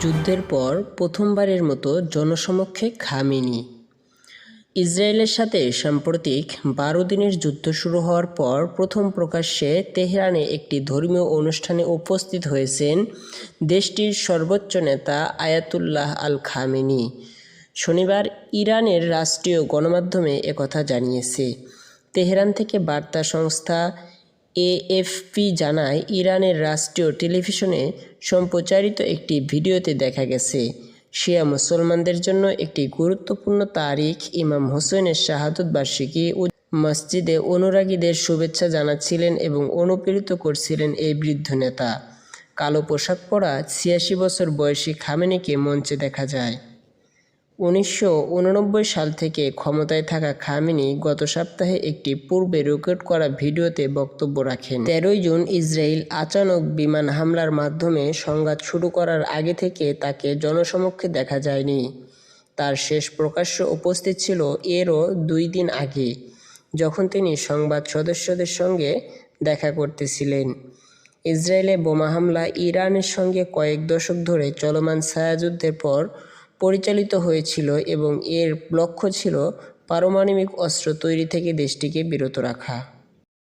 যুদ্ধের পর প্রথমবারের মতো জনসমক্ষে খামেনি। ইসরায়েলের সাথে সাম্প্রতিক 12 দিনের যুদ্ধ শুরু হওয়ার পর প্রথম প্রকাশ্যে তেহরানে একটি ধর্মীয় অনুষ্ঠানে উপস্থিত হয়েছেন দেশটির সর্বোচ্চ নেতা আয়াতুল্লাহ আল খামেনি। শনিবার ইরানের রাষ্ট্রীয় গণমাধ্যমে একথা জানিয়েছে। তেহরান থেকে বার্তা সংস্থা এএফপি জানায়, ইরানের রাষ্ট্রীয় টেলিভিশনে সম্প্রচারিত একটি ভিডিওতে দেখা গেছে শিয়া মুসলমানদের জন্য একটি গুরুত্বপূর্ণ তারিখ ইমাম হোসেনের শাহাদত বার্ষিকী মসজিদে অনুরাগীদের শুভেচ্ছা জানাচ্ছিলেন এবং অনুপ্রেরিত করছিলেন এই বৃদ্ধ নেতা। কালো পোশাক পরা ৮৬ বছর বয়সী খামেনিকে মঞ্চে দেখা যায়। ১৯৮৯ সাল থেকে ক্ষমতায় থাকা খামেনি গত সপ্তাহে একটি পূর্বে রেকর্ড করা ভিডিওতে বক্তব্য রাখেন। ১৩ জুন ইসরায়েল আচানক বিমান হামলার মাধ্যমে সংঘাত শুরু করার আগে থেকে তাকে জনসমক্ষে দেখা যায়নি। তার শেষ প্রকাশ্য উপস্থিত ছিল এরও ২ দিন আগে, যখন তিনি সংবাদ সদস্যদের সঙ্গে দেখা করতেছিলেন। ইসরায়েলে বোমা হামলা ইরানের সঙ্গে কয়েক দশক ধরে চলমান ছায়াযুদ্ধের পর পরিচালিত হয়েছিল এবং এর লক্ষ্য ছিল পারমাণবিক অস্ত্র তৈরি থেকে দেশটিকে বিরত রাখা।